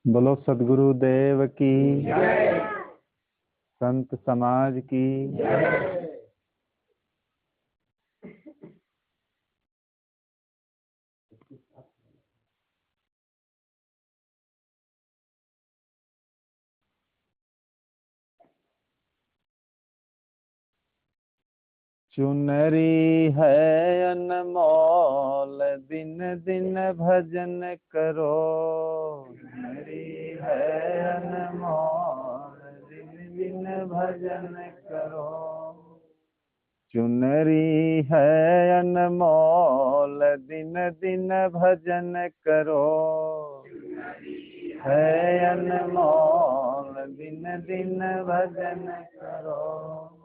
बोलो सद्गुरु देव की, जय। संत समाज की। जय। चुनरी है अनमोल, दिन दिन भजन करो। चुनरी है अनमोल, दिन दिन भजन करो। चुनरी है अनमोल, दिन दिन भजन करो। है अनमोल, दिन दिन भजन करो।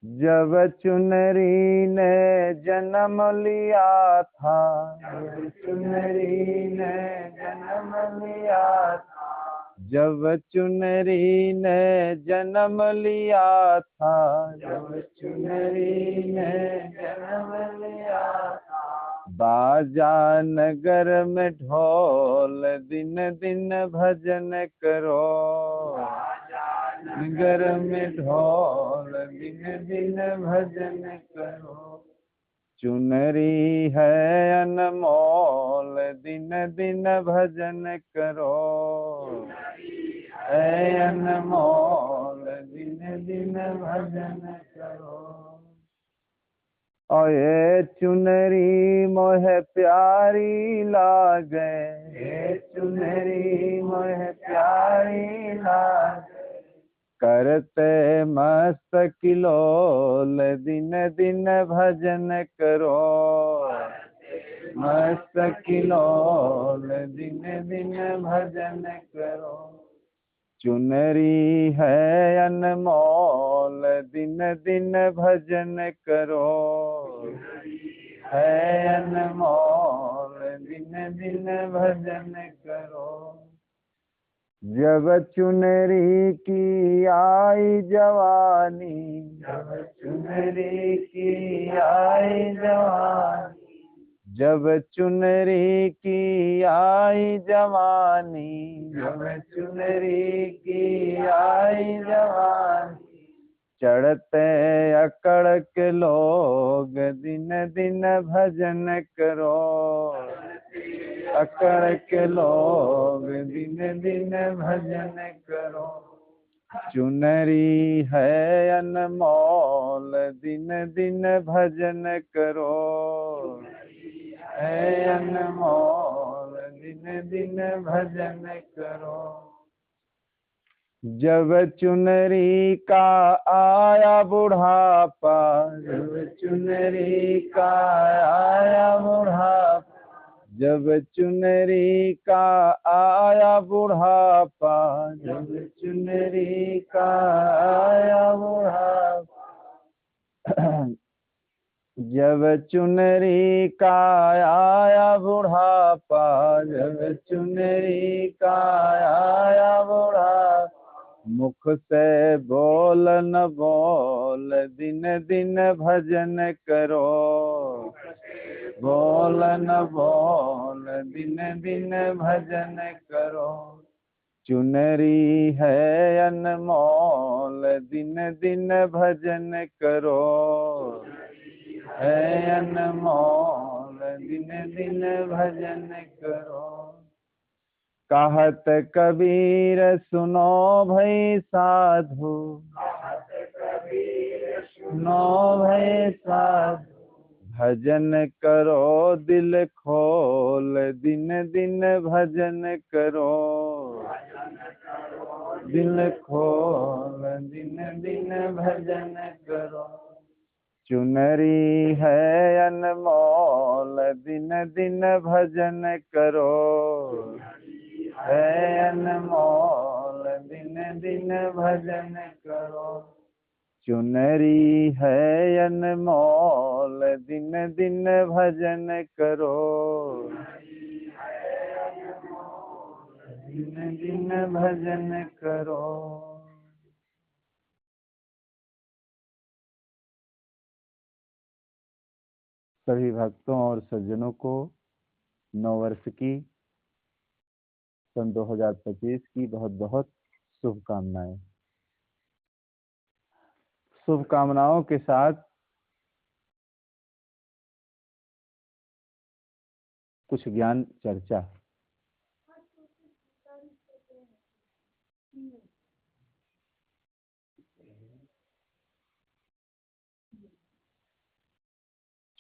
जब चुनरी ने जन्म लिया था, जब चुनरी ने जन्म लिया था, जब चुनरी ने जन्म लिया था, जब चुनरी ने जन्म लिया था, बाजा नगर में ढोल, दिन दिन भजन करो। नगर में ढोल, दिन दिन भजन करो। चुनरी है अनमोल, दिन दिन भजन करो। है अनमोल, दिन दिन भजन करो। ओए चुनरी मोहे प्यारी लागे, हे चुनरी मोहे प्यारी लागे, करते मस्त किलोल, दिन दिन भजन करो। मस्त किलोल, दिन दिन भजन करो। चुनरी है अनमोल, दिन दिन भजन करो। है अनमोल, दिन दिन भजन करो। जब चुनरी की आई जवानी, जब चुनरी की आई जवानी, जब चुनरी की आई जवानी, जब चुनरी की आई जवानी, चढ़ते अकड़ के लोग, दिन दिन भजन करो। अकड़ के लोग, दिन दिन भजन करो। चुनरी है अनमोल, दिन दिन भजन करो। है अनमोल, दिन दिन भजन करो। जब चुनरी का आया बुढ़ापा, जब चुनरी का आया बुढ़ापा, जब चुनरी का आया बुढ़ापा, जब चुनरी का आया बुढ़ापा, जब चुनरी का आया बुढ़ापा, जब चुनरी का आया बुढ़ापा, मुख से बोल न बोल, दिन दिन भजन करो। बोल न बोल, दिन दिन भजन करो। चुनरी है अनमोल, दिन दिन भजन करो। है अनमोल, दिन दिन भजन करो। कहत कबीर सुनो भई साधु, कहत कबीर सुनो भई साधु, भजन करो दिल खोल, दिन दिन भजन करो। दिल खोल, दिन दिन भजन करो। चुनरी है अनमोल, दिन दिन भजन करो। है अनमोल, दिन दिन भजन करो। चुनरी है अनमोल, दिन दिन भजन करो। दिन दिन भजन करो। सभी भक्तों और सज्जनों को नववर्ष की सन 2025 की बहुत बहुत शुभकामनाएं। शुभकामनाओं के साथ कुछ ज्ञान चर्चा।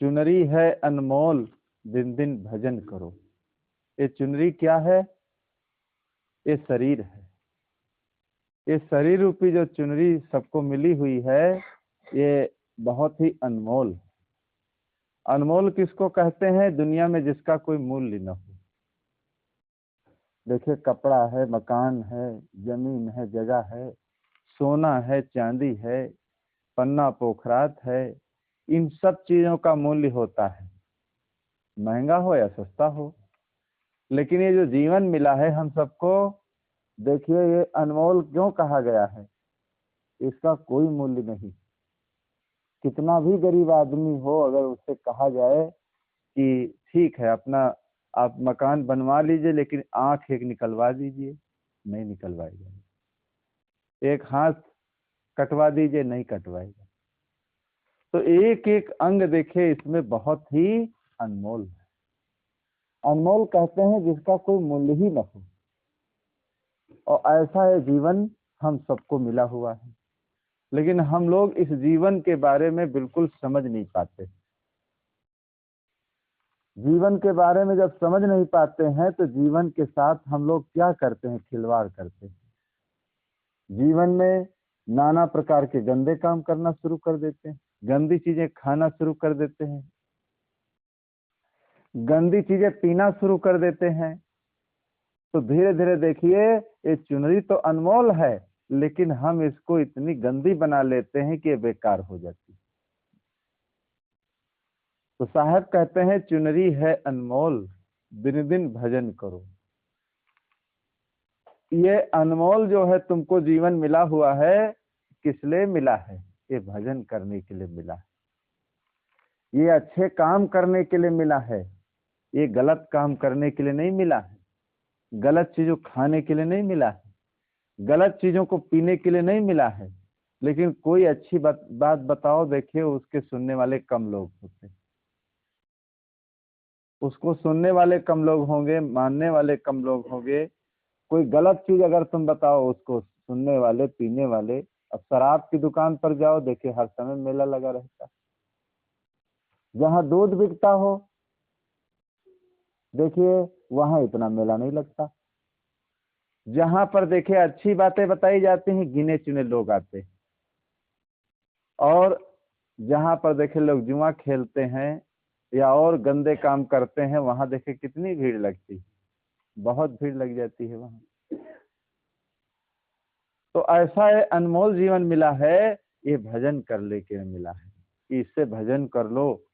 चुनरी है अनमोल दिन दिन भजन करो। ये चुनरी क्या है? ये शरीर है। ये शरीर रूपी जो चुनरी सबको मिली हुई है, ये बहुत ही अनमोल है। अनमोल किसको कहते हैं? दुनिया में जिसका कोई मूल्य न हो। देखिए, कपड़ा है, मकान है, जमीन है, जगह है, सोना है, चांदी है, पन्ना पोखरात है, इन सब चीजों का मूल्य होता है, महंगा हो या सस्ता हो। लेकिन ये जो जीवन मिला है हम सबको, देखिए ये अनमोल क्यों कहा गया है? इसका कोई मूल्य नहीं। कितना भी गरीब आदमी हो, अगर उससे कहा जाए कि ठीक है अपना आप मकान बनवा लीजिए लेकिन आंख एक निकलवा दीजिए, नहीं निकलवाएगा। एक हाथ कटवा दीजिए, नहीं कटवाएगा। तो एक एक अंग देखिए इसमें बहुत ही अनमोल है। अनमोल कहते हैं जिसका कोई मूल्य ही न हो। और ऐसा है जीवन हम सबको मिला हुआ है, लेकिन हम लोग इस जीवन के बारे में बिल्कुल समझ नहीं पाते। जीवन के बारे में जब समझ नहीं पाते हैं तो जीवन के साथ हम लोग क्या करते हैं? खिलवाड़ करते हैं। जीवन में नाना प्रकार के गंदे काम करना शुरू कर देते हैं, गंदी चीजें खाना शुरू कर देते हैं, गंदी चीजें पीना शुरू कर देते हैं। तो धीरे धीरे देखिए ये चुनरी तो अनमोल है, लेकिन हम इसको इतनी गंदी बना लेते हैं कि ये बेकार हो जाती है। तो साहब कहते हैं चुनरी है अनमोल दिन दिन भजन करो। ये अनमोल जो है तुमको जीवन मिला हुआ है, किस लिए मिला है? ये भजन करने के लिए मिला है, ये अच्छे काम करने के लिए मिला है, ये गलत काम करने के लिए नहीं मिला है, गलत चीजों खाने के लिए नहीं मिला है, गलत चीजों को पीने के लिए नहीं मिला है। लेकिन कोई अच्छी बात बताओ, देखिए उसके सुनने वाले कम लोग होते हैं, उसको सुनने वाले कम लोग होंगे, मानने वाले कम लोग होंगे। कोई गलत चीज अगर तुम बताओ, उसको सुनने वाले, पीने वाले। अब शराब की दुकान पर जाओ, देखिए हर समय मेला लगा रहता है। जहाँ दूध बिकता हो देखिए वहां इतना मेला नहीं लगता। जहां पर देखिए अच्छी बातें बताई जाती हैं, गिने चुने लोग आते हैं। और जहां पर देखे लोग जुआ खेलते हैं या और गंदे काम करते हैं, वहां देखे कितनी भीड़ लगती है, बहुत भीड़ लग जाती है वहां। तो ऐसा है अनमोल जीवन मिला है, ये भजन कर लेके मिला है। इससे भजन कर लो,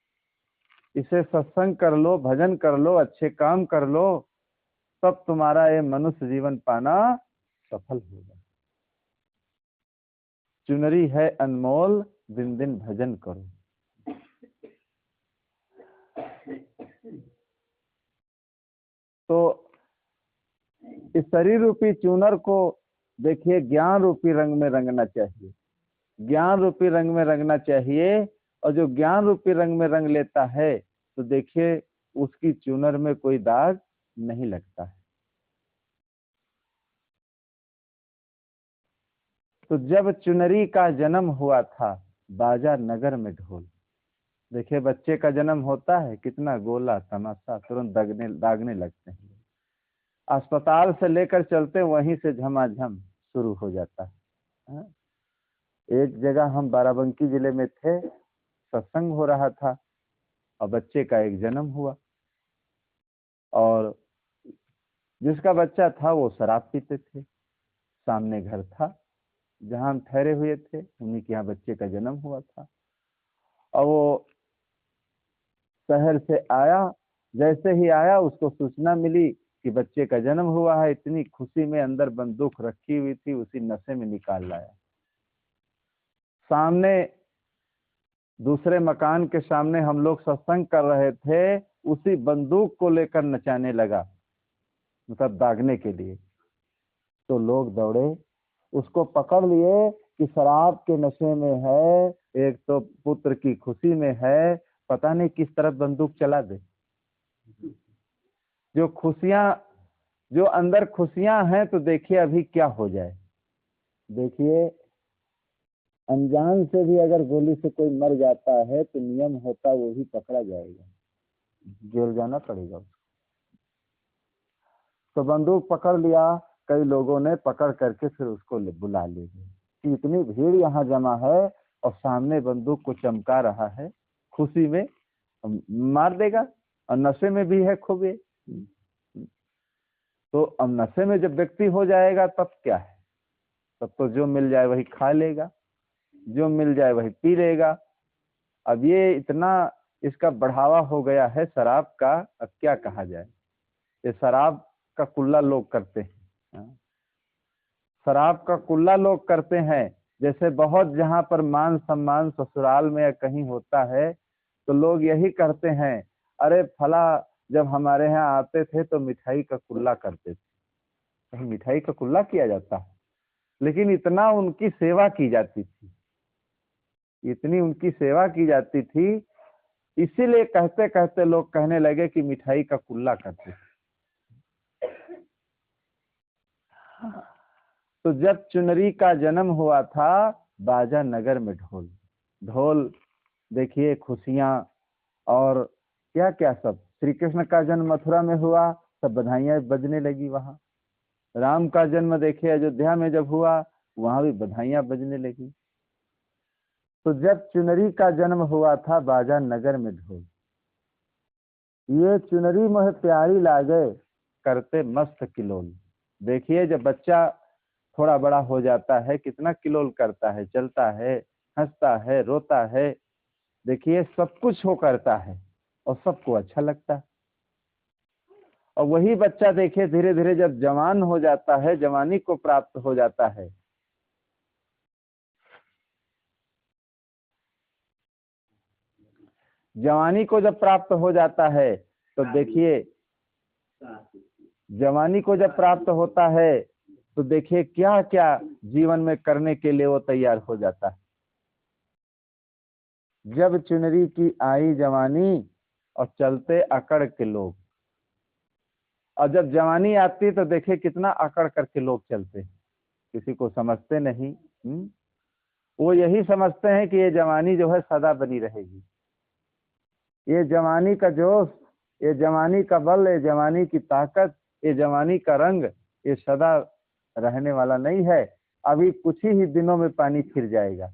इसे सत्संग कर लो, भजन कर लो, अच्छे काम कर लो, तब तुम्हारा ये मनुष्य जीवन पाना सफल होगा। चुनरी है अनमोल दिन दिन भजन करो। तो इस शरीर रूपी चूनर को देखिए ज्ञान रूपी रंग में रंगना चाहिए, ज्ञान रूपी रंग में रंगना चाहिए। और जो ज्ञान रूपी रंग में रंग लेता है तो देखिए उसकी चूनर में कोई दाग नहीं लगता है। तो जब चुनरी का जन्म हुआ था, बाजा नगर में ढोल। देखिए बच्चे का जन्म होता है, कितना गोला तमाशा, तुरंत दागने लगते हैं। अस्पताल से लेकर चलते वहीं से झमाझम शुरू हो जाता है। हाँ? एक जगह हम बाराबंकी जिले में थे, सत्संग हो रहा था और बच्चे का एक जन्म हुआ। और जिसका बच्चा था वो शराब पीते थे। सामने घर था जहां हम ठहरे हुए थे, उन्हीं के यहाँ बच्चे का जन्म हुआ था। और वो शहर से आया, जैसे ही आया उसको सूचना मिली कि बच्चे का जन्म हुआ है। इतनी खुशी में अंदर बंदूक रखी हुई थी, उसी नशे में निकाल लाया। सामने दूसरे मकान के सामने हम लोग सत्संग कर रहे थे, उसी बंदूक को लेकर नचाने लगा। मतलब दागने के लिए। तो लोग दौड़े, उसको पकड़ लिए कि शराब के नशे में है, एक तो पुत्र की खुशी में है, पता नहीं किस तरफ बंदूक चला दे। जो खुशियां, जो अंदर खुशियां हैं, तो देखिए अभी क्या हो जाए। देखिए अनजान से भी अगर गोली से कोई मर जाता है तो नियम होता वो भी पकड़ा जाएगा, जेल जाना पड़ेगा। तो बंदूक पकड़ लिया, कई लोगों ने पकड़ करके फिर उसको बुला ले गए कि इतनी भीड़ यहाँ जमा है और सामने बंदूक को चमका रहा है, खुशी में मार देगा, और नशे में भी है खूब ये। तो अब नशे में जब व्यक्ति हो जाएगा तब क्या है, तब तो जो मिल जाए वही खा लेगा, जो मिल जाए वही पी लेगा। अब ये इतना इसका बढ़ावा हो गया है शराब का, अब क्या कहा जाए। ये शराब का कुल्ला लोग करते हैं, शराब का कुल्ला लोग करते हैं। जैसे बहुत जहां पर मान सम्मान ससुराल में या कहीं होता है तो लोग यही करते हैं, अरे फला जब हमारे यहाँ आते थे तो मिठाई का कुल्ला करते थे। कहीं मिठाई का कुल्ला किया जाता है, लेकिन इतना उनकी सेवा की जाती थी, इतनी उनकी सेवा की जाती थी, इसीलिए कहते कहते लोग कहने लगे कि मिठाई का कुल्ला करते थे। तो जब चुनरी का जन्म हुआ था, बाजा नगर में ढोल। ढोल देखिए, खुशियां और क्या क्या सब। श्री कृष्ण का जन्म मथुरा में हुआ, सब बधाइयां बजने लगी वहां। राम का जन्म देखिए अयोध्या में जब हुआ, वहां भी बधाइयां बजने लगी। तो जब चुनरी का जन्म हुआ था, बाजा नगर में ढोल। ये चुनरी मोह प्यारी लागे, करते मस्त किलोल। देखिए जब बच्चा थोड़ा बड़ा हो जाता है कितना किलोल करता है, चलता है, हंसता है, रोता है, देखिए सब कुछ वो करता है और सबको अच्छा लगता है। और वही बच्चा देखिए धीरे धीरे जब जवान हो जाता है, जवानी को प्राप्त हो जाता है, जवानी को जब प्राप्त हो जाता है तो देखिए, जवानी को जब प्राप्त होता है तो देखिए क्या क्या जीवन में करने के लिए वो तैयार हो जाता है। जब चुनरी की आई जवानी और चलते अकड़ के लोग। और जब जवानी आती तो देखिए कितना अकड़ करके लोग चलते, किसी को समझते नहीं। वो यही समझते हैं कि ये जवानी जो है सदा बनी रहेगी, ये जवानी का जोश, ये जवानी का बल, ये जवानी की ताकत, ये जवानी का रंग, ये सदा रहने वाला नहीं है। अभी कुछ ही दिनों में पानी फिर जाएगा,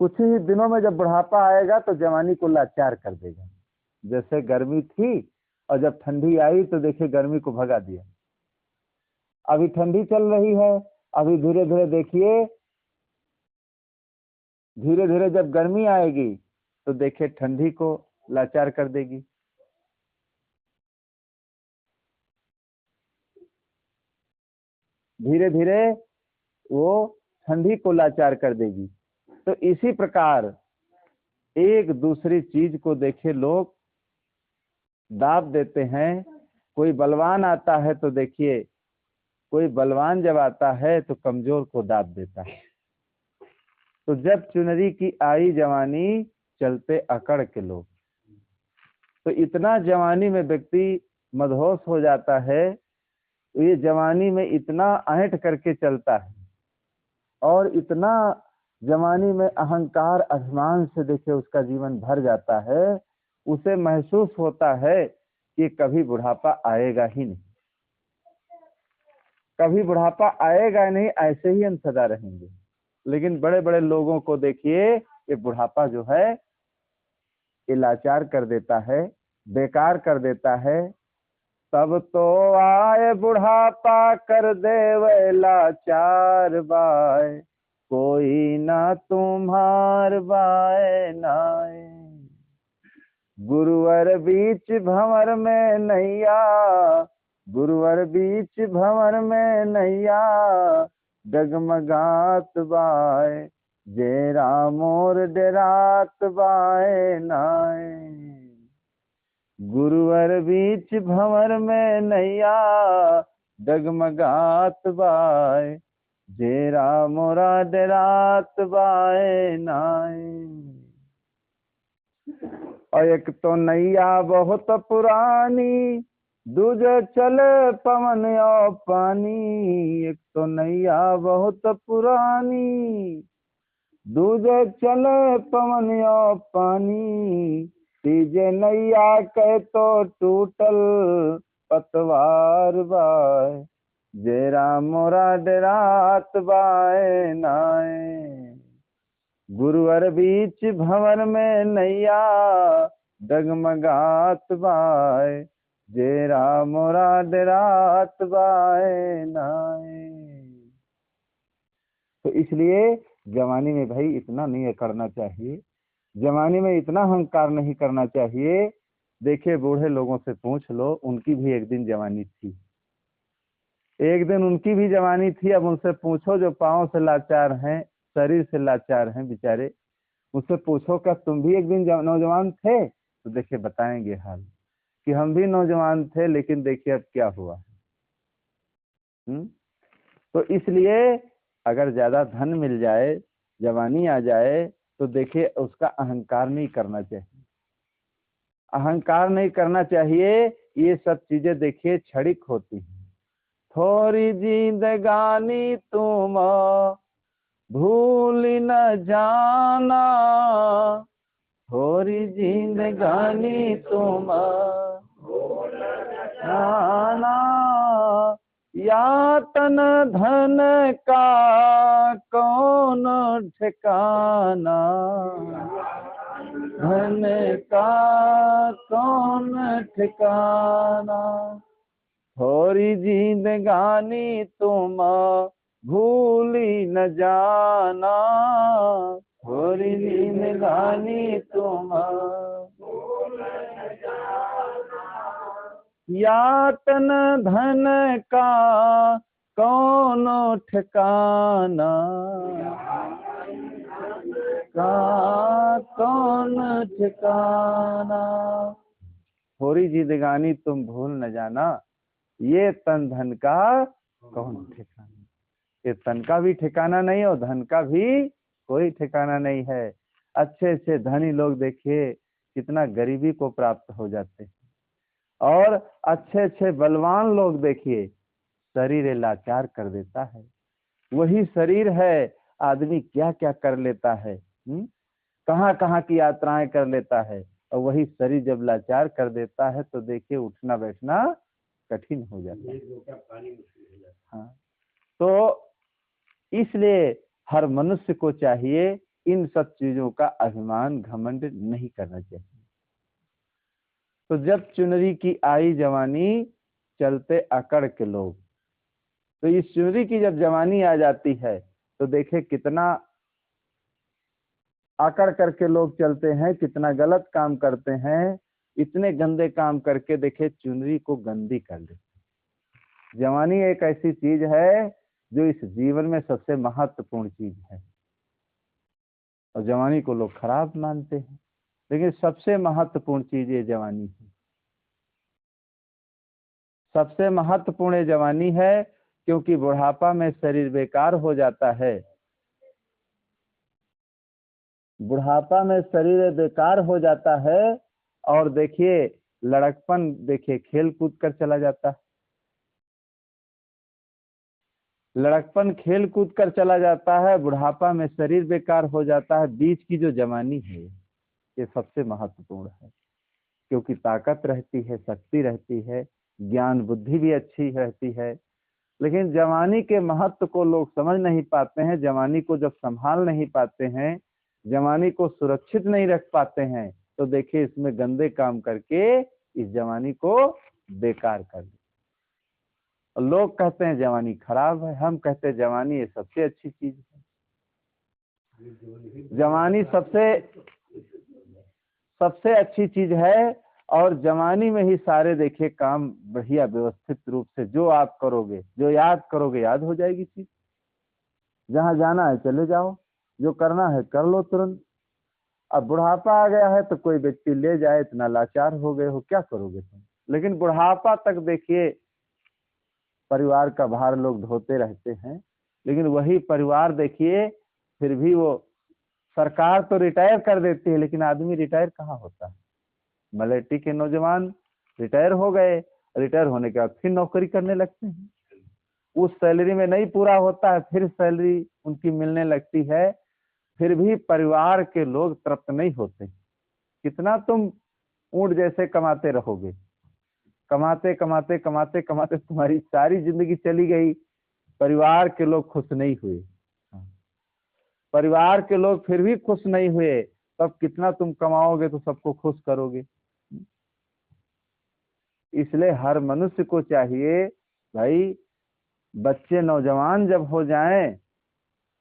कुछ ही दिनों में जब बुढ़ापा आएगा तो जवानी को लाचार कर देगा। जैसे गर्मी थी और जब ठंडी आई तो देखिए गर्मी को भगा दिया। अभी ठंडी चल रही है, अभी धीरे धीरे देखिए, धीरे धीरे जब गर्मी आएगी तो देखिए ठंडी को लाचार कर देगी। धीरे धीरे वो ठंडी को लाचार कर देगी। तो इसी प्रकार एक दूसरी चीज को देखे लोग दाब देते हैं। कोई बलवान आता है तो देखिए, कोई बलवान जब आता है तो कमजोर को दाब देता है। तो जब चुनरी की आई जवानी, चलते अकड़ के लोग। तो इतना जवानी में व्यक्ति मदहोश हो जाता है, तो ये जवानी में इतना ऐंठ करके चलता है और इतना जवानी में अहंकार अभिमान से देखिए उसका जीवन भर जाता है, उसे महसूस होता है कि कभी बुढ़ापा आएगा ही नहीं, कभी बुढ़ापा आएगा नहीं, ऐसे ही हम सदा रहेंगे। लेकिन बड़े बड़े लोगों को देखिए, ये बुढ़ापा जो है ये लाचार कर देता है, बेकार कर देता है। तब तो आए बुढ़ापा कर दे लाचार बाय, कोई ना तुम्हार बाय नाय। गुरुवर बीच भंवर में नैया, गुरुवर बीच भंवर में नैया, डगमगात बाय, जेरा मोर डेरात बाय नाय। गुरुवर बीच भंवर में नैया डगमगात बाय, जेरा मोरा डरात बाय नाय। और एक तो नैया बहुत पुरानी, दूजे चले पवन और पानी। एक तो नैया बहुत पुरानी, दूजे चले पवन और पानी। तीजे नैया कह तो टूटल पतवार बाय, जेरा मोरा डरात बाय नाय। गुरुवर बीच भंवर में नैया डगमगात बाय, जेरा मोरा डरात बाय नाय। तो इसलिए जवानी में भाई इतना नहीं करना चाहिए, जवानी में इतना अहंकार नहीं करना चाहिए। देखिए बूढ़े लोगों से पूछ लो, उनकी भी एक दिन जवानी थी, एक दिन उनकी भी जवानी थी। अब उनसे पूछो जो पाँव से लाचार हैं, शरीर से लाचार हैं बेचारे, उससे पूछो क्या तुम भी एक दिन नौजवान थे? तो देखिए बताएंगे हाल कि हम भी नौजवान थे, लेकिन देखिए अब क्या हुआ। तो इसलिए अगर ज्यादा धन मिल जाए, जवानी आ जाए, तो देखिए उसका अहंकार नहीं करना चाहिए, अहंकार नहीं करना चाहिए। ये सब चीजें देखिए क्षणिक होती हैं। थोड़ी जिंदगानी तुम भूल न जाना, थोड़ी जिंदगानी तुम जाना। या तन धन का कौन ठिकाना, धन का कौन ठिकाना। थोड़ी जिंदगानी तुम भूली न जाना, थोड़ी जिंदगानी तुम या तन धन का कौन ठिकाना, का कौन ठिकाना। थोड़ी जिंदगानी तुम भूल न जाना, ये तन धन का कौन ठिकाना। ये तन का भी ठिकाना नहीं और धन का भी कोई ठिकाना नहीं है। अच्छे अच्छे धनी लोग देखिए कितना गरीबी को प्राप्त हो जाते हैं, और अच्छे अच्छे बलवान लोग देखिए शरीर लाचार कर देता है। वही शरीर है, आदमी क्या क्या कर लेता है, कहाँ कहाँ की यात्राएं कर लेता है, और वही शरीर जब लाचार कर देता है तो देखिए उठना बैठना कठिन हो जाता है। हाँ, तो इसलिए हर मनुष्य को चाहिए इन सब चीजों का अभिमान घमंड नहीं करना चाहिए। तो जब चुनरी की आई जवानी, चलते अकड़ के लोग, तो इस चुनरी की जब जवानी आ जाती है तो देखे कितना आकड़ करके लोग चलते हैं, कितना गलत काम करते हैं, इतने गंदे काम करके देखे चुनरी को गंदी कर देते। जवानी एक ऐसी चीज है जो इस जीवन में सबसे महत्वपूर्ण चीज है, और जवानी को लोग खराब मानते हैं, लेकिन सबसे महत्वपूर्ण चीज ये जवानी है। सबसे महत्वपूर्ण ये जवानी है, क्योंकि बुढ़ापा में शरीर बेकार हो जाता है, बुढ़ापा में शरीर बेकार हो जाता है। और देखिए लड़कपन देखिए खेल कूद कर चला जाता है, लड़कपन खेल कूद कर चला जाता है, बुढ़ापा में शरीर बेकार हो जाता है। बीच की जो जवानी है ये सबसे महत्वपूर्ण है, क्योंकि ताकत रहती है, शक्ति रहती है, ज्ञान बुद्धि भी अच्छी रहती है। लेकिन जवानी के महत्व को लोग समझ नहीं पाते हैं, जवानी को जब संभाल नहीं पाते हैं, जवानी को सुरक्षित नहीं रख पाते हैं, तो देखिए इसमें गंदे काम करके इस जवानी को बेकार कर दे। लोग कहते हैं जवानी खराब है, हम कहते हैं जवानी ये सबसे अच्छी चीज है। जवानी सबसे अच्छी चीज है, और जवानी में ही सारे देखिए काम बढ़िया व्यवस्थित रूप से जो आप करोगे, जो याद करोगे याद हो जाएगी चीज। जहां जाना है चले जाओ, जो करना है कर लो तुरंत। अब बुढ़ापा आ गया है तो कोई व्यक्ति ले जाए, इतना लाचार हो गए हो, क्या करोगे तुम। लेकिन बुढ़ापा तक देखिए परिवार का भार लोग ढोते रहते हैं, लेकिन वही परिवार देखिए फिर भी वो सरकार तो रिटायर कर देती है, लेकिन आदमी रिटायर कहाँ होता है। मलेटी के नौजवान रिटायर हो गए, रिटायर होने के बाद फिर नौकरी करने लगते हैं, उस सैलरी में नहीं पूरा होता है, फिर सैलरी उनकी मिलने लगती है, फिर भी परिवार के लोग तृप्त नहीं होते। कितना तुम ऊंट जैसे कमाते रहोगे, कमाते कमाते कमाते कमाते तुम्हारी सारी जिंदगी चली गई, परिवार के लोग खुश नहीं हुए, परिवार के लोग फिर भी खुश नहीं हुए, तब कितना तुम कमाओगे तो सबको खुश करोगे। इसलिए हर मनुष्य को चाहिए भाई, बच्चे नौजवान जब हो जाएं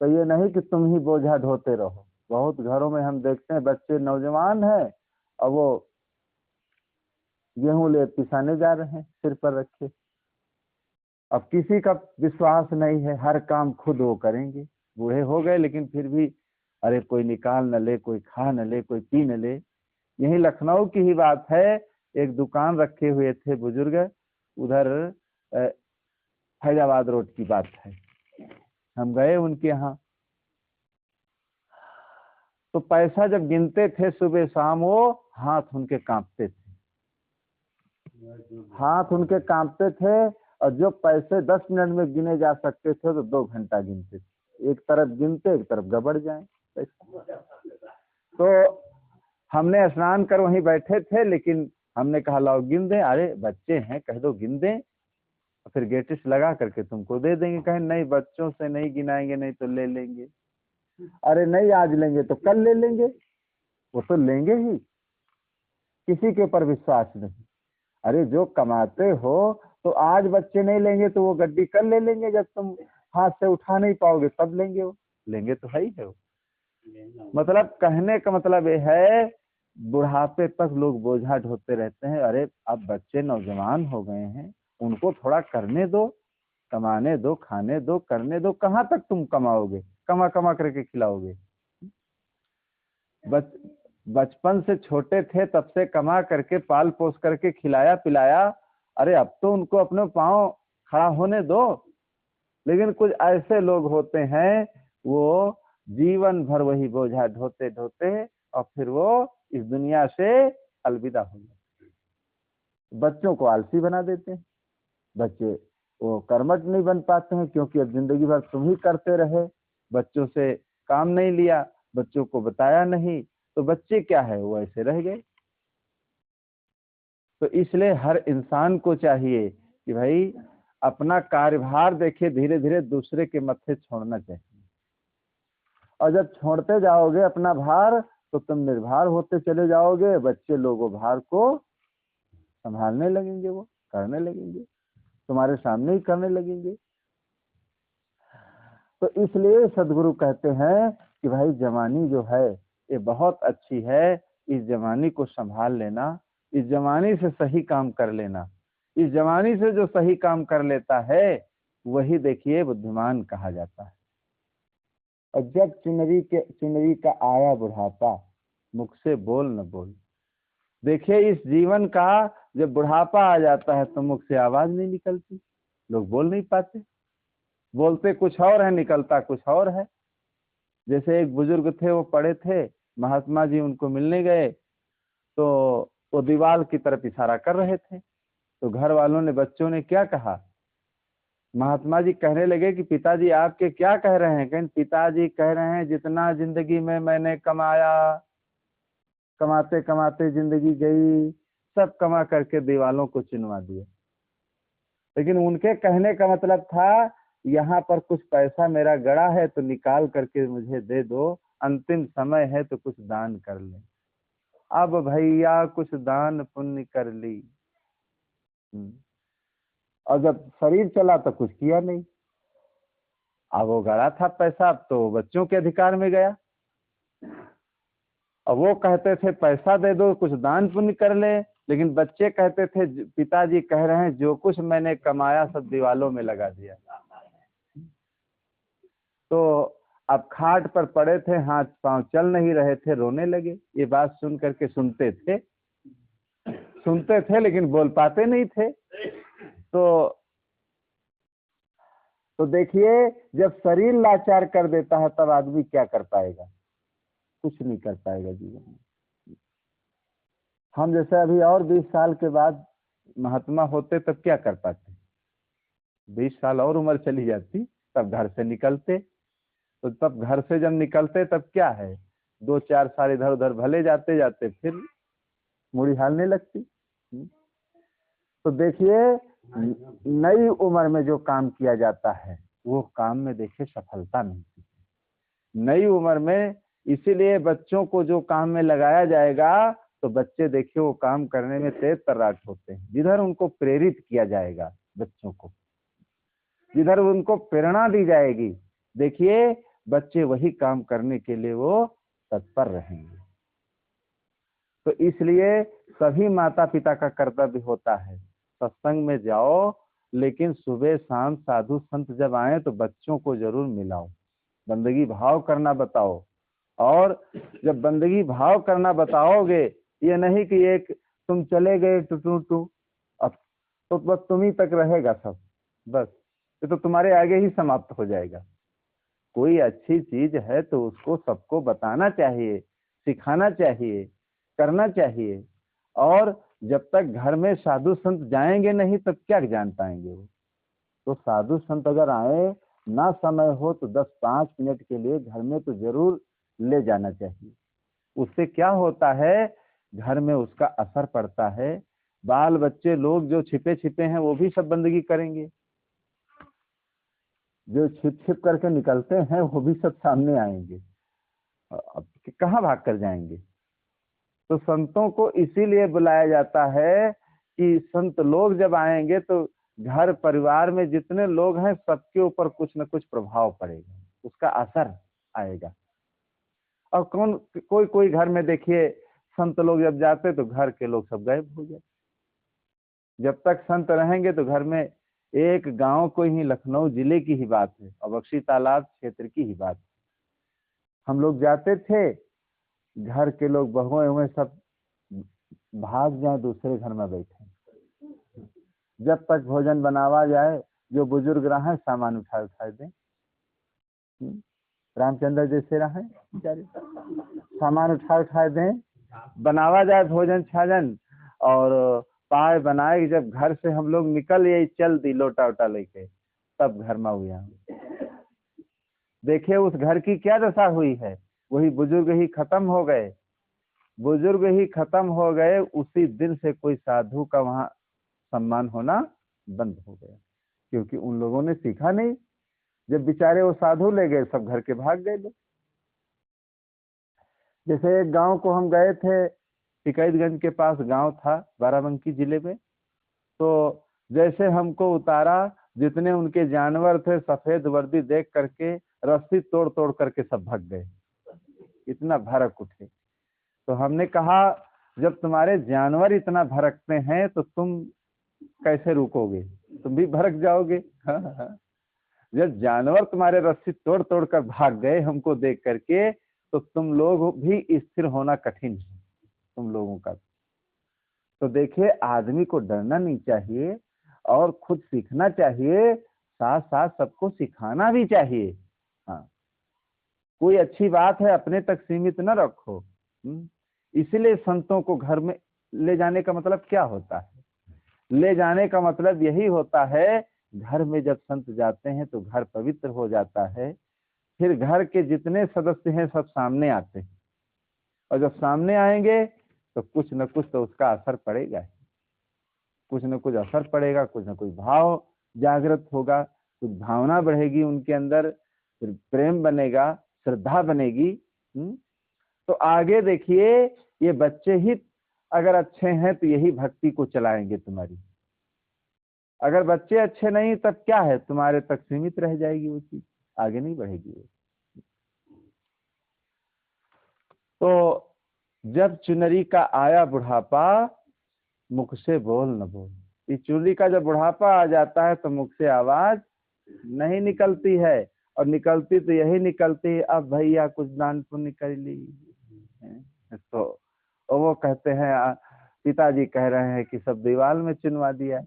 तो ये नहीं कि तुम ही बोझा ढोते रहो। बहुत घरों में हम देखते हैं बच्चे नौजवान हैं और वो गेहूं ले पिसाने जा रहे हैं सिर पर रखे। अब किसी का विश्वास नहीं है, हर काम खुद वो करेंगे, बूढ़े हो गए लेकिन फिर भी अरे कोई निकाल न ले, कोई खा न ले, कोई पी न ले। यही लखनऊ की ही बात है, एक दुकान रखे हुए थे बुजुर्ग, उधर फैजाबाद रोड की बात है। हम गए उनके यहाँ, तो पैसा जब गिनते थे सुबह शाम, वो हाथ उनके कांपते थे, हाथ उनके कांपते थे। और जो पैसे 10 मिनट में गिने जा सकते थे तो 2 घंटा गिनते थे, एक तरफ गिनते एक तरफ गबड़ जाए। तो हमने स्नान कर वहीं बैठे थे, लेकिन हमने कहा लाओ गिन दें। अरे बच्चे हैं, कह दो गिन दें, फिर गेटिस लगा करके तुमको दे देंगे। कहें नहीं बच्चों से नहीं गिनाएंगे, नहीं तो ले लेंगे। अरे नहीं आज लेंगे तो कल ले लेंगे, वो तो लेंगे ही, किसी के ऊपर विश्वास नहीं। अरे जो कमाते हो तो आज बच्चे नहीं लेंगे तो वो गड्डी कल ले लेंगे, जब तुम हाथ से उठा नहीं पाओगे तब लेंगे, वो लेंगे तो है ही है वो। मतलब कहने का मतलब ये है, बुढ़ापे तक लोग बोझा ढोते रहते हैं। अरे अब बच्चे नौजवान हो गए हैं, उनको थोड़ा करने दो, कमाने दो, खाने दो, करने दो। कहाँ तक तुम कमाओगे, कमा कमा करके खिलाओगे। बचपन से छोटे थे तब से कमा करके पाल पोस करके खिलाया पिलाया, अरे अब तो उनको अपने पांव खड़ा होने दो। लेकिन कुछ ऐसे लोग होते हैं, वो जीवन भर वही बोझा ढोते ढोते और फिर वो इस दुनिया से अलविदा हो जाते। बच्चों को आलसी बना देते हैं, बच्चे वो कर्मठ नहीं बन पाते हैं, क्योंकि अब जिंदगी भर तुम ही करते रहे, बच्चों से काम नहीं लिया, बच्चों को बताया नहीं, तो बच्चे क्या है वो ऐसे रह गए। तो इसलिए हर इंसान को चाहिए कि भाई अपना कार्यभार देखे, धीरे धीरे दूसरे के मत्थे छोड़ना चाहिए। और जब छोड़ते जाओगे अपना भार तो तुम निर्भर होते चले जाओगे, बच्चे लोगों भार को संभालने लगेंगे, वो करने लगेंगे, तुम्हारे सामने ही करने लगेंगे। तो इसलिए सदगुरु कहते हैं कि भाई जवानी जो है ये बहुत अच्छी है, इस जवानी को संभाल लेना, इस जवानी से सही काम कर लेना। इस जवानी से जो सही काम कर लेता है वही देखिए बुद्धिमान कहा जाता है। और जब चुनरी का आया बुढ़ापा, मुख से बोल न बोल। देखिए इस जीवन का जब बुढ़ापा आ जाता है तो मुख से आवाज नहीं निकलती, लोग बोल नहीं पाते, बोलते कुछ और है निकलता कुछ और है। जैसे एक बुजुर्ग थे, वो पड़े थे, महात्मा जी उनको मिलने गए, तो वो दीवार की तरफ इशारा कर रहे थे। तो घर वालों ने, बच्चों ने क्या कहा, महात्मा जी कहने लगे कि पिताजी आपके क्या कह रहे हैं। कहें पिताजी कह रहे हैं जितना जिंदगी में मैंने कमाया, कमाते कमाते जिंदगी गई, सब कमा करके दीवालों को चिनवा दिया। लेकिन उनके कहने का मतलब था यहाँ पर कुछ पैसा मेरा गड़ा है तो निकाल करके मुझे दे दो, अंतिम समय है तो कुछ दान कर ले। अब भैया कुछ दान पुण्य कर ली, और जब शरीर चला तो कुछ किया नहीं। अब वो गड़ा था पैसा, अब तो बच्चों के अधिकार में गया। अब वो कहते थे पैसा दे दो, कुछ दान पुण्य कर ले, लेकिन बच्चे कहते थे पिताजी कह रहे हैं जो कुछ मैंने कमाया सब दीवालों में लगा दिया। तो अब खाट पर पड़े थे, हाथ पांव चल नहीं रहे थे, रोने लगे। ये बात सुन करके सुनते थे लेकिन बोल पाते नहीं थे। तो देखिए, जब शरीर लाचार कर देता है तब आदमी क्या कर पाएगा? कुछ नहीं कर पाएगा जीवन में। हम जैसे अभी और 20 साल के बाद महात्मा होते तब क्या कर पाते? 20 साल और उम्र चली जाती तब घर से निकलते। तो तब घर से जब निकलते तब क्या है, 2-4 साल इधर उधर भले जाते जाते फिर मुड़ी हालने लगती। तो देखिए, नई उम्र में जो काम किया जाता है वो काम में देखिए सफलता मिलती है नई उम्र में। इसीलिए बच्चों को जो काम में लगाया जाएगा तो बच्चे देखिए वो काम करने में तेज तर्राट होते हैं। जिधर उनको प्रेरित किया जाएगा, बच्चों को जिधर उनको प्रेरणा दी जाएगी, देखिए बच्चे वही काम करने के लिए वो तत्पर रहेंगे। तो इसलिए सभी माता पिता का कर्तव्य होता है, सत्संग में जाओ लेकिन सुबह शाम साधु संत जब आए तो बच्चों को जरूर मिलाओ, बंदगी भाव करना बताओ। और जब बंदगी भाव करना बताओगे, ये नहीं कि एक तुम चले गए टू अब तो बस तुम ही तक रहेगा सब, बस ये तो तुम्हारे आगे ही समाप्त हो जाएगा। कोई अच्छी चीज है तो उसको सबको बताना चाहिए, सिखाना चाहिए, करना चाहिए। और जब तक घर में साधु संत जाएंगे नहीं तब क्या जान पाएंगे वो। तो साधु संत अगर आए, ना समय हो तो 10-5 मिनट के लिए घर में तो जरूर ले जाना चाहिए। उससे क्या होता है, घर में उसका असर पड़ता है। बाल बच्चे लोग जो छिपे छिपे हैं वो भी सब बंदगी करेंगे, जो छिप छिप करके निकलते हैं वो भी सब सामने आएंगे। अब कहाँ भाग कर जाएंगे? तो संतों को इसीलिए बुलाया जाता है कि संत लोग जब आएंगे तो घर परिवार में जितने लोग हैं सबके ऊपर कुछ न कुछ प्रभाव पड़ेगा, उसका असर आएगा। और कोई कोई घर में देखिए संत लोग जब जाते तो घर के लोग सब गायब हो जाते। जब तक संत रहेंगे तो घर में, एक गांव को ही, लखनऊ जिले की ही बात है और बख्शी तालाब क्षेत्र की ही बात है। हम लोग जाते थे, घर के लोग बहुएं हुए सब भाग जाए दूसरे घर में बैठे, जब तक भोजन बनावा जाए जो बुजुर्ग रहे सामान उठा उठा दें। रामचंद्र जैसे रहे बेचारे, सामान उठा दें, बनावा जाए भोजन छाजन, और पाए बनाए जब घर से हम लोग निकल ये चल दी लोटा वोटा लेके, तब घर में हुआ। देखिए उस घर की क्या दशा हुई है, वही बुजुर्ग ही खत्म हो गए, बुजुर्ग ही खत्म हो गए। उसी दिन से कोई साधु का वहां सम्मान होना बंद हो गया, क्योंकि उन लोगों ने सीखा नहीं। जब बेचारे वो साधु ले गए सब घर के भाग गए लोग। जैसे एक गांव को हम गए थे, टिकैतगंज के पास गांव था बाराबंकी जिले में। तो जैसे हमको उतारा, जितने उनके जानवर थे सफेद वर्दी देख करके रस्सी तोड़ तोड़ करके सब भाग गए, इतना भड़क उठे। तो हमने कहा जब तुम्हारे जानवर इतना भड़कते हैं तो तुम कैसे रुकोगे, तुम भी भड़क जाओगे। जब जानवर तुम्हारे रस्सी तोड़ तोड़ कर भाग गए हमको देख करके, तो तुम लोग भी स्थिर होना कठिन है तुम लोगों का। तो देखिए आदमी को डरना नहीं चाहिए और खुद सीखना चाहिए, साथ साथ सबको सिखाना भी चाहिए। हाँ, कोई अच्छी बात है अपने तक सीमित न रखो। इसीलिए संतों को घर में ले जाने का मतलब क्या होता है? ले जाने का मतलब यही होता है, घर में जब संत जाते हैं तो घर पवित्र हो जाता है। फिर घर के जितने सदस्य हैं सब सामने आते हैं, और जब सामने आएंगे तो कुछ न कुछ तो उसका असर पड़ेगा, कुछ न कुछ असर पड़ेगा, कुछ न कुछ भाव जागृत होगा, कुछ भावना बढ़ेगी उनके अंदर, फिर प्रेम बनेगा, श्रद्धा बनेगी। तो आगे देखिए ये बच्चे ही अगर अच्छे हैं तो यही भक्ति को चलाएंगे तुम्हारी। अगर बच्चे अच्छे नहीं तब क्या है, तुम्हारे तक सीमित रह जाएगी वो चीज, आगे नहीं बढ़ेगी वो। तो जब चुनरी का आया बुढ़ापा, मुख से बोल न बोल। इस चुनरी का जब बुढ़ापा आ जाता है तो मुख से आवाज नहीं निकलती है, और निकलती तो यही निकलती, अब भैया कुछ दान पुण्य कर ली। तो वो कहते हैं, पिताजी कह रहे हैं कि सब दीवार में चुनवा दिया।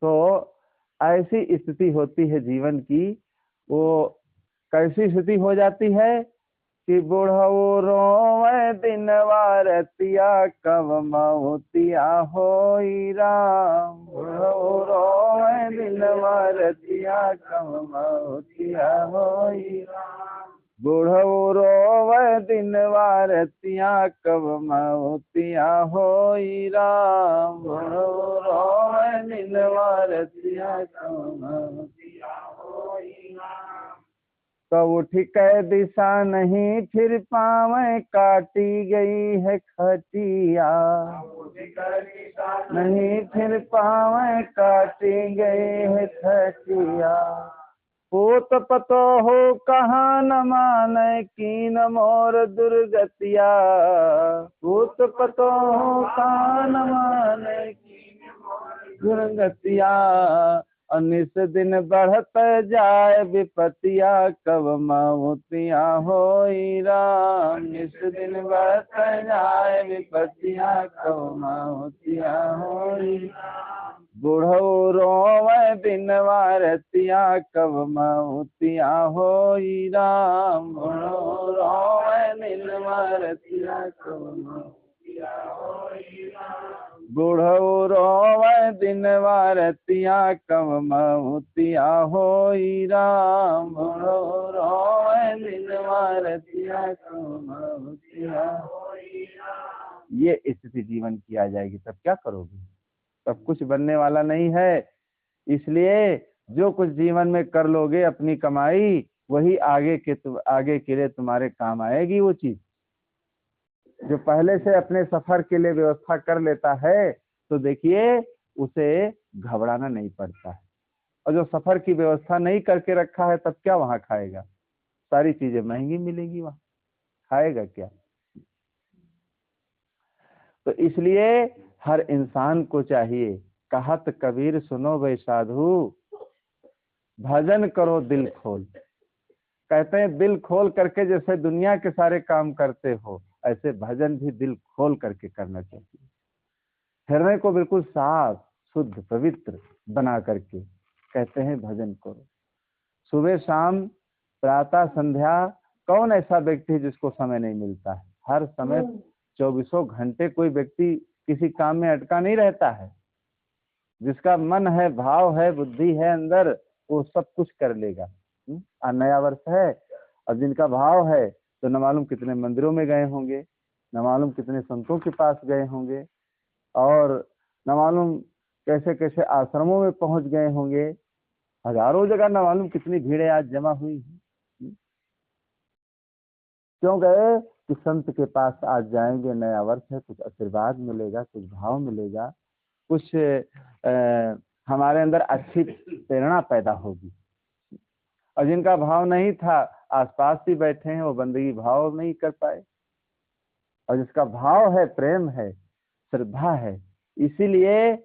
तो ऐसी स्थिति होती है जीवन की। वो कैसी स्थिति हो जाती है कि बूढ़ो रोवे दिन वारतिया, कब मौतिया होई राम। बूढ़ो रोवे दिन वारतिया, कब मौतिया होई राम। बूढ़ो रोवे दिन वारतिया, कब मौतिया होई राम। बूढ़ो रोवे दिन वारतिया, कब मौतिया होई राम। तो उठ के दिशा नहीं फिर पावे, काटी गई है खटिया। नहीं फिर पावे, काटी गई है खटिया। पूत पतो हो कहाँ न माने, कीन मोर दुर्गतिया। पूत पतो हो कहाँ न माने, कीन मोर दुर्गतिया। अनिस दिन बढ़त जाए विपतिया, कब मौतिया होई राम। निस दिन बढ़त जाए विपतिया, कब मौतिया होई राम। बूढ़ो रोवे दिन वारतिया, कब मौतिया होई राम। बूढ़ो रोवे दिन वारतिया, कब मौतिया होई राम। बूढ़ो रोवे दिन वारतिया, कब मौतिया होई राम। बूढ़ो रोवे दिन वारतिया, कब मौतिया होई राम। ये स्थिति जीवन की आ जाएगी, तब क्या करोगे? तब कुछ बनने वाला नहीं है। इसलिए जो कुछ जीवन में कर लोगे अपनी कमाई, वही आगे के लिए तुम्हारे काम आएगी। वो चीज जो पहले से अपने सफर के लिए व्यवस्था कर लेता है, तो देखिए उसे घबराना नहीं पड़ता है। और जो सफर की व्यवस्था नहीं करके रखा है, तब क्या वहां खाएगा? सारी चीजें महंगी मिलेगी, वहां खाएगा क्या? तो इसलिए हर इंसान को चाहिए, कहत कबीर सुनो वे साधु, भजन करो दिल खोल। कहते हैं दिल खोल करके जैसे दुनिया के सारे काम करते हो, ऐसे भजन भी दिल खोल करके करना चाहिए। हृदय को बिल्कुल साफ शुद्ध पवित्र बना करके कहते हैं भजन करो। सुबह शाम प्रातः संध्या, कौन ऐसा व्यक्ति है जिसको समय नहीं मिलता है? हर समय 24 घंटे कोई व्यक्ति किसी काम में अटका नहीं रहता है। जिसका मन है, भाव है, बुद्धि है अंदर, वो सब कुछ कर लेगा। नया वर्ष है, और जिनका भाव है तो न मालूम कितने मंदिरों में गए होंगे, न मालूम कितने संतों के पास गए होंगे, और न मालूम कैसे कैसे आश्रमों में पहुंच गए होंगे। हजारों जगह न मालूम कितनी भीड़ें आज जमा हुई है। क्यों गए? कि संत के पास आज जाएंगे, नया वर्ष है, कुछ आशीर्वाद मिलेगा, कुछ भाव मिलेगा, कुछ हमारे अंदर अच्छी प्रेरणा पैदा होगी। और जिनका भाव नहीं था, आसपास ही बैठे हैं, वो बंदगी भाव नहीं कर पाए। और जिसका भाव है, प्रेम है, श्रद्धा है, इसीलिए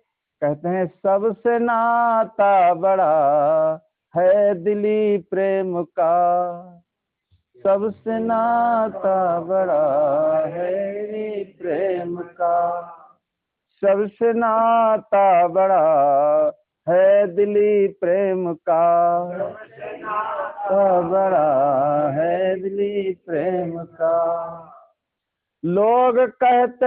कहते हैं सबसे नाता बड़ा है दिली प्रेम का। सबसे नाता बड़ा है प्रेम का। सबसे नाता बड़ा है दिली प्रेम का। सबसे बड़ा है दिली प्रेम का। लोग कहते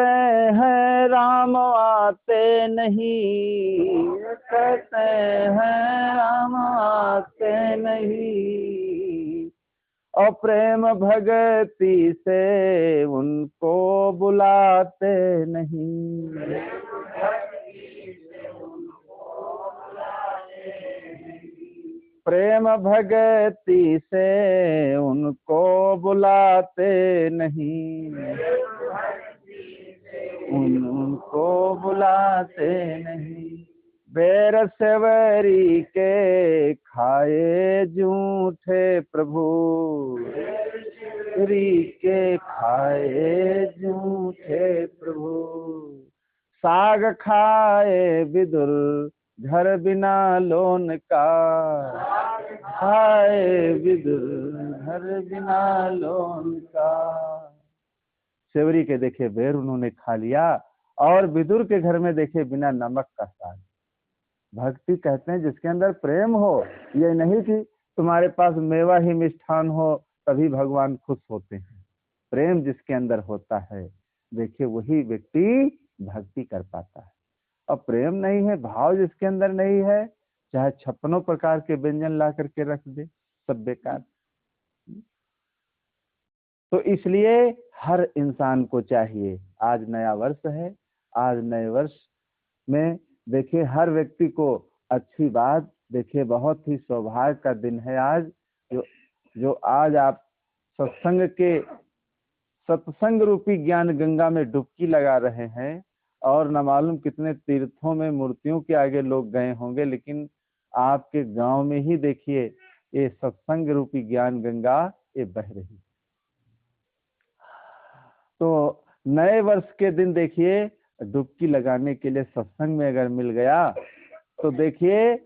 हैं राम आते नहीं, कहते हैं राम आते नहीं, और प्रेम भगति से उनको बुलाते नहीं। प्रेम भगति से उनको बुलाते नहीं, उनको बुलाते नहीं। बेर सेवरी के खाए झूठे प्रभु, सेवरी के खाए झूठे प्रभु। साग खाए विदुर घर बिना लोन का, हाय विदुर घर बिना लोन का। सेवरी के देखे बेर उन्होंने खा लिया और विदुर के घर में देखे बिना नमक का साग। भक्ति कहते हैं जिसके अंदर प्रेम हो, ये नहीं कि तुम्हारे पास मेवा ही मिष्ठान हो तभी भगवान खुश होते हैं। प्रेम जिसके अंदर होता है देखिए वही व्यक्ति भक्ति कर पाता है। और प्रेम नहीं है, भाव जिसके अंदर नहीं है, चाहे 56 प्रकार के व्यंजन ला करके रख दे, सब बेकार। तो इसलिए हर इंसान को चाहिए, आज नया वर्ष है, आज नए वर्ष में देखिए हर व्यक्ति को अच्छी बात, देखिए बहुत ही सौभाग्य का दिन है आज, जो आज आप सत्संग रूपी ज्ञान गंगा में डुबकी लगा रहे हैं। और न मालूम कितने तीर्थों में मूर्तियों के आगे लोग गए होंगे, लेकिन आपके गांव में ही देखिए ये सत्संग रूपी ज्ञान गंगा ये बह रही। तो नए वर्ष के दिन देखिए डुबकी लगाने के लिए सत्संग में अगर मिल गया तो देखिए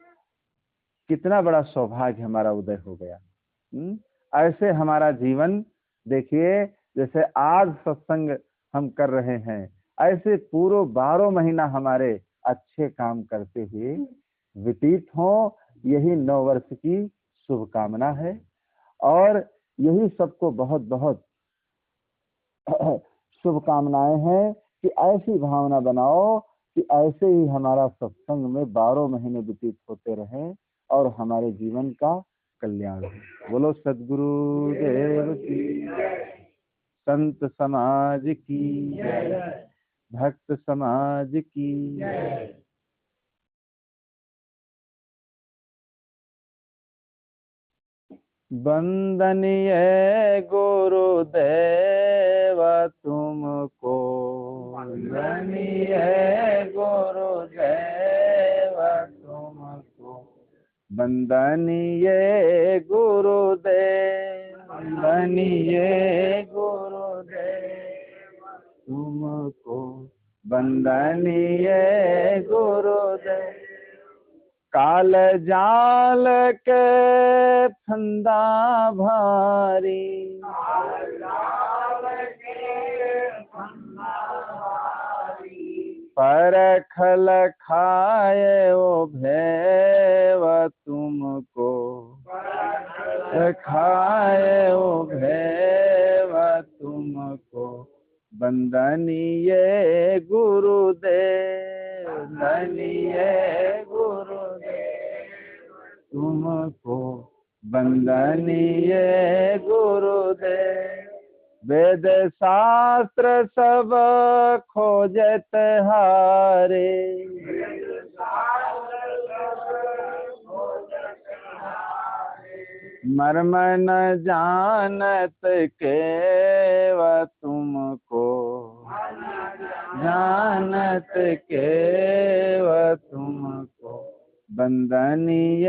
कितना बड़ा सौभाग्य हमारा उदय हो गया। ऐसे हमारा जीवन देखिए, जैसे आज सत्संग हम कर रहे हैं, ऐसे पूरा 12 महीना हमारे अच्छे काम करते हुए व्यतीत हो, यही 9 वर्ष की शुभकामना है। और यही सबको बहुत बहुत शुभकामनाएं हैं कि ऐसी भावना बनाओ कि ऐसे ही हमारा सत्संग में 12 महीने व्यतीत होते रहें और हमारे जीवन का कल्याण हो। बोलो सद्गुरु देव की, संत समाज की, भक्त समाज की। वंदनीय गुरुदेव तुमको, वंदनीय गुरुदेव तुमको, वंदनीय गुरुदेव, वंदनीय गुरुदेव तुमको, वंदनीय गुरुदेव। काल जाल के फंदा भारी, परखल खाए ओ भेव तुमको, खाए ओ भेव तुमको, वंदनीय गुरुदेव, वंदनीय गुरुदेव तुमको, वंदनीय गुरुदेव। वेद शास्त्र सब खोजत हारे, मर्म न जानत केव तुमको, जानत केव तुमको, वंदनीय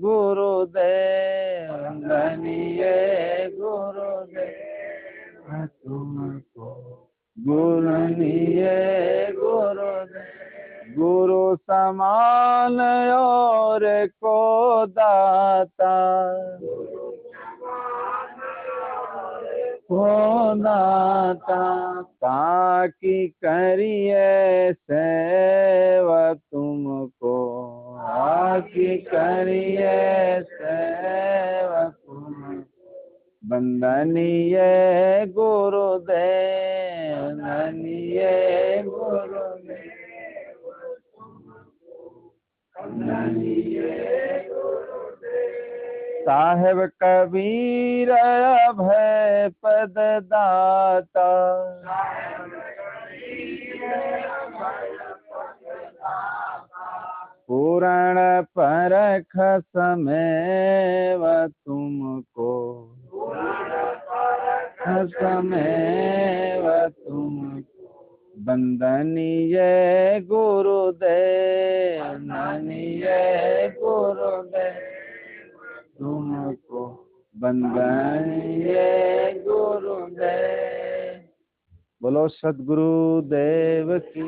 गुरुदेव, वंदनीय गुरुदेव तुमको, वंदनीय गुरुदेव। गुरु समान और को दाता, को दाता, ताकि करिए सेवा तुमको, ताकि करिए सेवा तुमको, वंदनीय गुरुदेव, वंदनीय गुरुदेव, साहेब कबीर अभय पद दाता, पूरण परख समेव तुमको, समेव तुमको, वंदनीय गुरुदेव, वंदनीय गुरुदेव तुमको, वंदनीय गुरुदेव। बोलो सद्गुरु देव की।